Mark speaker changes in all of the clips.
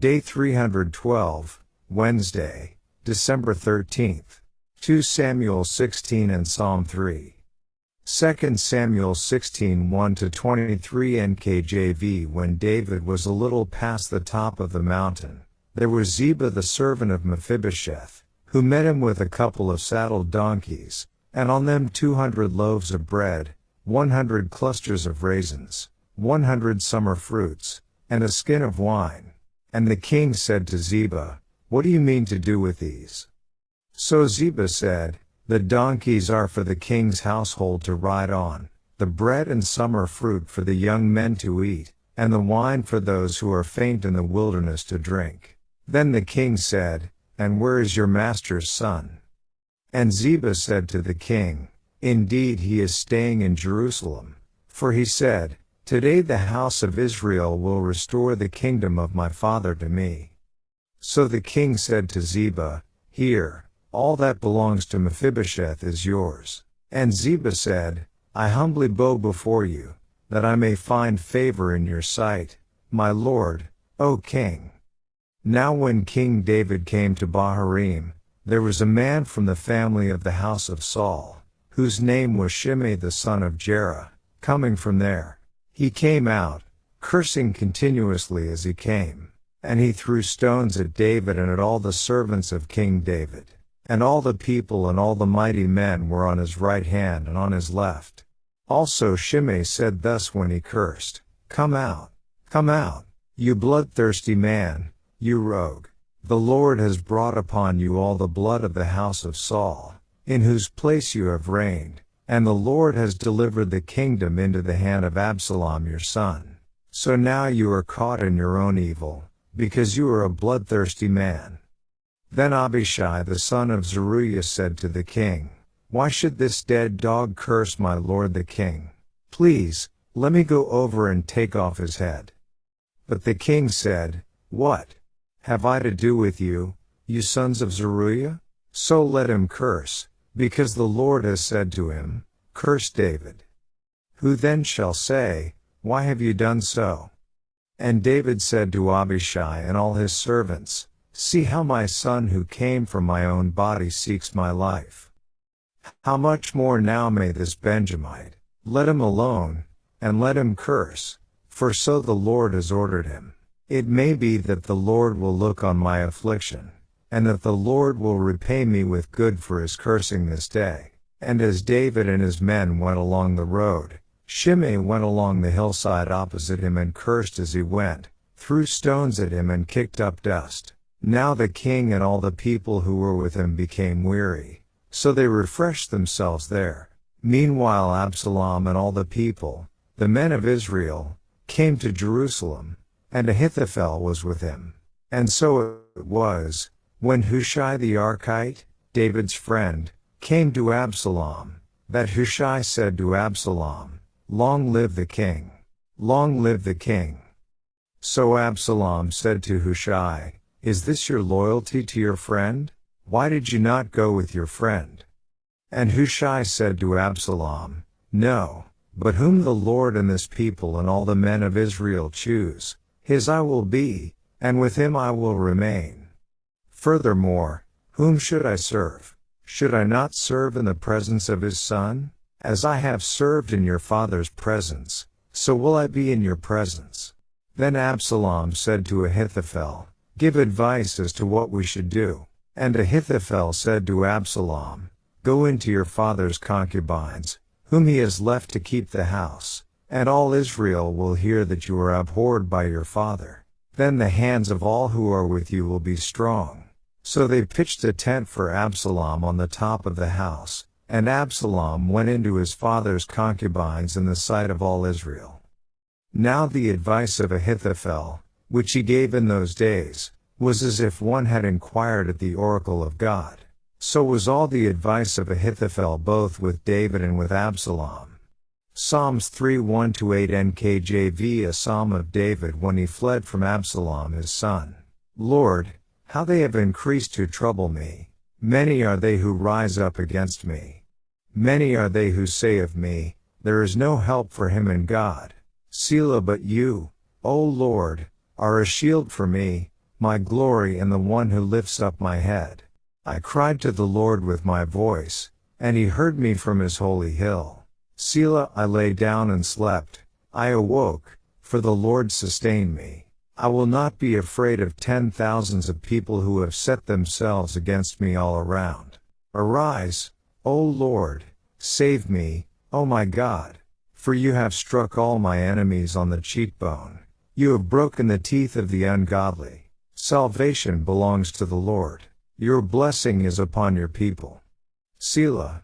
Speaker 1: Day 312, Wednesday, December 13th. 2 Samuel 16 and Psalm 3. 2 Samuel 16 1-23 NKJV. When David was a little past the top of the mountain, there was Ziba the servant of Mephibosheth, who met him with a couple of saddled donkeys, and on them 200 loaves of bread, 100 clusters of raisins, 100 summer fruits, and a skin of wine. And the king said to Ziba, "What do you mean to do with these?" So Ziba said, "The donkeys are for the king's household to ride on, the bread and summer fruit for the young men to eat, and the wine for those who are faint in the wilderness to drink." Then the king said, "And where is your master's son?" And Ziba said to the king, "Indeed he is staying in Jerusalem, for he said, 'Today the house of Israel will restore the kingdom of my father to me.'" So the king said to Ziba, "Here, all that belongs to Mephibosheth is yours." And Ziba said, "I humbly bow before you, that I may find favor in your sight, my lord, O king." Now when King David came to Bahurim, there was a man from the family of the house of Saul, whose name was Shimei the son of Jerah, coming from there. He came out, cursing continuously as he came, and he threw stones at David and at all the servants of King David. And all the people and all the mighty men were on his right hand and on his left. Also Shimei said thus when he cursed, come out, you bloodthirsty man, you rogue. The Lord has brought upon you all the blood of the house of Saul, in whose place you have reigned, and the Lord has delivered the kingdom into the hand of Absalom your son. So now you are caught in your own evil, because you are a bloodthirsty man." Then Abishai the son of Zeruiah said to the king, "Why should this dead dog curse my lord the king? Please, let me go over and take off his head." But the king said, "What have I to do with you, you sons of Zeruiah? So let him curse, because the Lord has said to him, 'Curse David.' Who then shall say, 'Why have you done so?'" And David said to Abishai and all his servants, "See how my son who came from my own body seeks my life. How much more now may this Benjamite? Let him alone, and let him curse, for so the Lord has ordered him. It may be that the Lord will look on my affliction, and that the Lord will repay me with good for his cursing this day." And as David and his men went along the road, Shimei went along the hillside opposite him and cursed as he went, threw stones at him and kicked up dust. Now the king and all the people who were with him became weary, so they refreshed themselves there. Meanwhile Absalom and all the people, the men of Israel, came to Jerusalem, and Ahithophel was with him. And so it was, when Hushai the Archite, David's friend, came to Absalom, that Hushai said to Absalom, "Long live the king! Long live the king!" So Absalom said to Hushai, "Is this your loyalty to your friend? Why did you not go with your friend?" And Hushai said to Absalom, "No, but whom the Lord and this people and all the men of Israel choose, his I will be, and with him I will remain. Furthermore, whom should I serve? Should I not serve in the presence of his son? As I have served in your father's presence, so will I be in your presence." Then Absalom said to Ahithophel, "Give advice as to what we should do." And Ahithophel said to Absalom, "Go into your father's concubines, whom he has left to keep the house, and all Israel will hear that you are abhorred by your father. Then the hands of all who are with you will be strong." So they pitched a tent for Absalom on the top of the house, and Absalom went into his father's concubines in the sight of all Israel. Now the advice of Ahithophel, which he gave in those days, was as if one had inquired at the oracle of God. So was all the advice of Ahithophel both with David and with Absalom. Psalms 3 1-8 NKJV. A psalm of David when he fled from Absalom his son. Lord, how they have increased who trouble me. Many are they who rise up against me. Many are they who say of me, there is no help for him in God. Selah, but you, O Lord, are a shield for me, my glory and the one who lifts up my head. I cried to the Lord with my voice, and he heard me from his holy hill. Selah, I lay down and slept. I awoke, for the Lord sustained me. I will not be afraid of 10,000s of people who have set themselves against me all around. Arise, O Lord, save me, O my God. For you have struck all my enemies on the cheekbone. You have broken the teeth of the ungodly. Salvation belongs to the Lord. Your blessing is upon your people. Selah.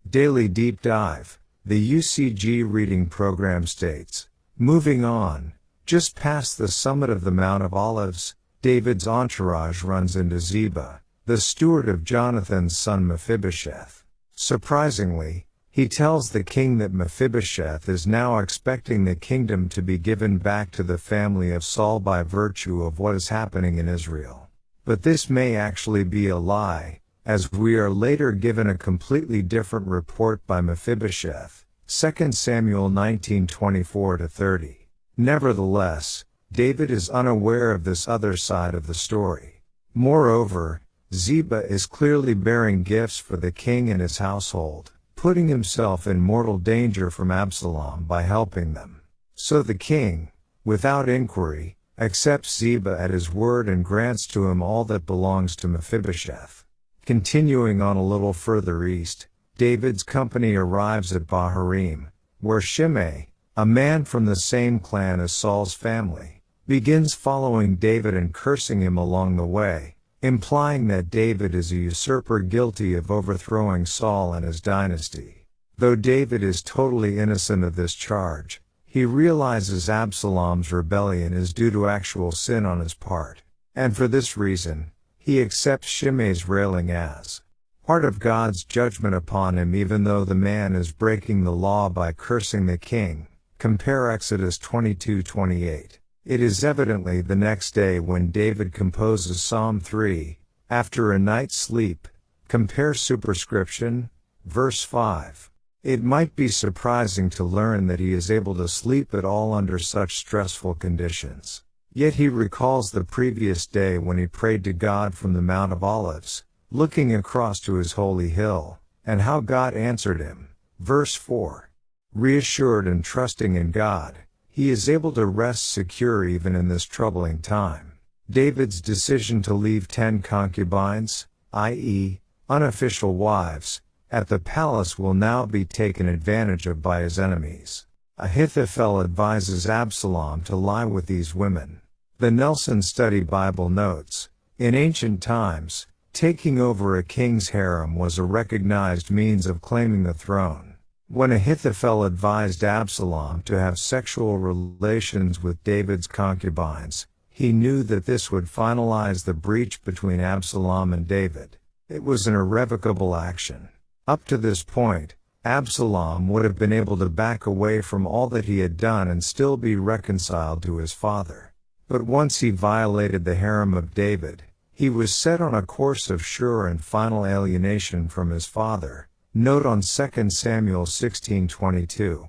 Speaker 1: Daily Deep Dive. The UCG reading program states, moving on, just past the summit of the Mount of Olives, David's entourage runs into Ziba, the steward of Jonathan's son Mephibosheth. Surprisingly, he tells the king that Mephibosheth is now expecting the kingdom to be given back to the family of Saul by virtue of what is happening in Israel. But this may actually be a lie, as we are later given a completely different report by Mephibosheth, 2 Samuel 19:24-30. Nevertheless, David is unaware of this other side of the story. Moreover, Ziba is clearly bearing gifts for the king and his household, putting himself in mortal danger from Absalom by helping them. So the king, without inquiry, accepts Ziba at his word and grants to him all that belongs to Mephibosheth. Continuing on a little further east, David's company arrives at Bahurim, where Shimei, a man from the same clan as Saul's family, begins following David and cursing him along the way, implying that David is a usurper guilty of overthrowing Saul and his dynasty. Though David is totally innocent of this charge, he realizes Absalom's rebellion is due to actual sin on his part, and for this reason, he accepts Shimei's railing as part of God's judgment upon him even though the man is breaking the law by cursing the king. Compare Exodus 22:28. It is evidently the next day when David composes Psalm 3, after a night's sleep. Compare superscription, verse 5. It might be surprising to learn that he is able to sleep at all under such stressful conditions. Yet he recalls the previous day when he prayed to God from the Mount of Olives, looking across to his holy hill, and how God answered him. Verse 4. Reassured and trusting in God, he is able to rest secure even in this troubling time. David's decision to leave 10 concubines, i.e., unofficial wives, at the palace will now be taken advantage of by his enemies. Ahithophel advises Absalom to lie with these women. The Nelson Study Bible notes, in ancient times, taking over a king's harem was a recognized means of claiming the throne. When Ahithophel advised Absalom to have sexual relations with David's concubines, he knew that this would finalize the breach between Absalom and David. It was an irrevocable action. Up to this point, Absalom would have been able to back away from all that he had done and still be reconciled to his father. But once he violated the harem of David, he was set on a course of sure and final alienation from his father. Note on 2 Samuel 16:22.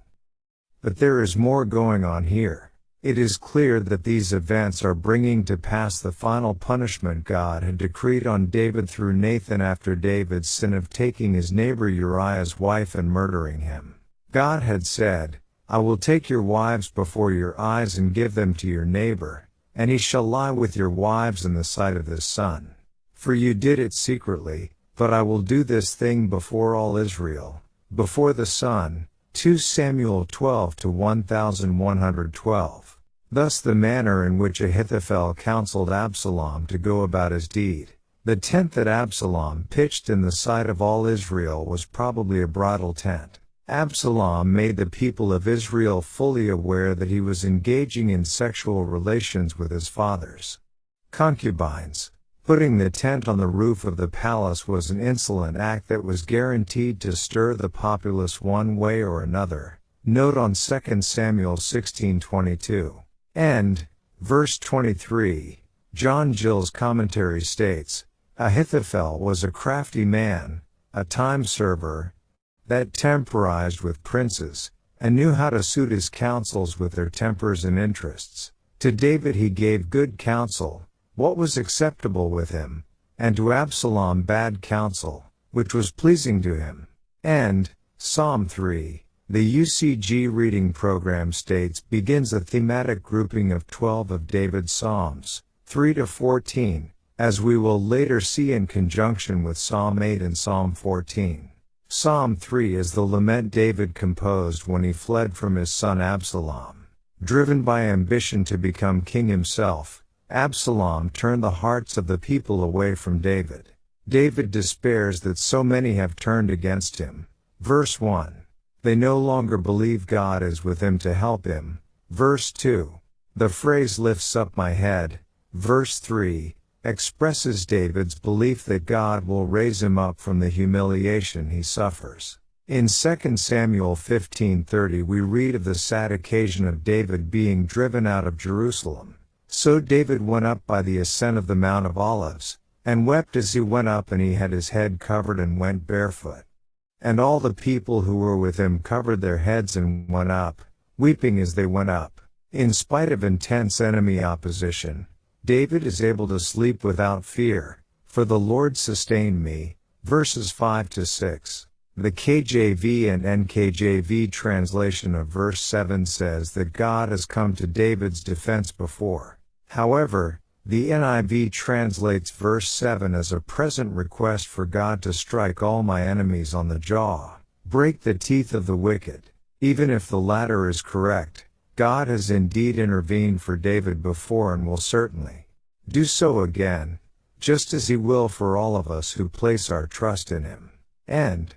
Speaker 1: But there is more going on here. It is clear that these events are bringing to pass the final punishment God had decreed on David through Nathan after David's sin of taking his neighbor Uriah's wife and murdering him. God had said, "I will take your wives before your eyes and give them to your neighbor, and he shall lie with your wives in the sight of his son. For you did it secretly, but I will do this thing before all Israel, before the sun." 2 Samuel 12-1112. Thus the manner in which Ahithophel counseled Absalom to go about his deed. The tent that Absalom pitched in the sight of all Israel was probably a bridal tent. Absalom made the people of Israel fully aware that he was engaging in sexual relations with his father's concubines. Putting the tent on the roof of the palace was an insolent act that was guaranteed to stir the populace one way or another. Note on 2 Samuel 16:22. And, verse 23, John Gill's commentary states, Ahithophel was a crafty man, a time server, that temporized with princes, and knew how to suit his counsels with their tempers and interests. To David he gave good counsel, what was acceptable with him, and to Absalom bad counsel, which was pleasing to him. And, Psalm 3, the UCG reading program states, begins a thematic grouping of 12 of David's Psalms, 3 to 14, as we will later see in conjunction with Psalm 8 and Psalm 14. Psalm 3 is the lament David composed when he fled from his son Absalom. Driven by ambition to become king himself, Absalom turned the hearts of the people away from David. David despairs that so many have turned against him. Verse 1. They no longer believe God is with him to help him. Verse 2. The phrase lifts up my head. Verse 3. Expresses David's belief that God will raise him up from the humiliation he suffers. In 2 Samuel 15:30 we read of the sad occasion of David being driven out of Jerusalem. So David went up by the ascent of the Mount of Olives, and wept as he went up, and he had his head covered and went barefoot. And all the people who were with him covered their heads and went up, weeping as they went up. In spite of intense enemy opposition, David is able to sleep without fear, for the Lord sustained me. Verses 5 to 6. The KJV and NKJV translation of verse 7 says that God has come to David's defense before. However, the NIV translates verse 7 as a present request for God to strike all my enemies on the jaw, break the teeth of the wicked. Even if the latter is correct, God has indeed intervened for David before and will certainly do so again, just as he will for all of us who place our trust in him. End.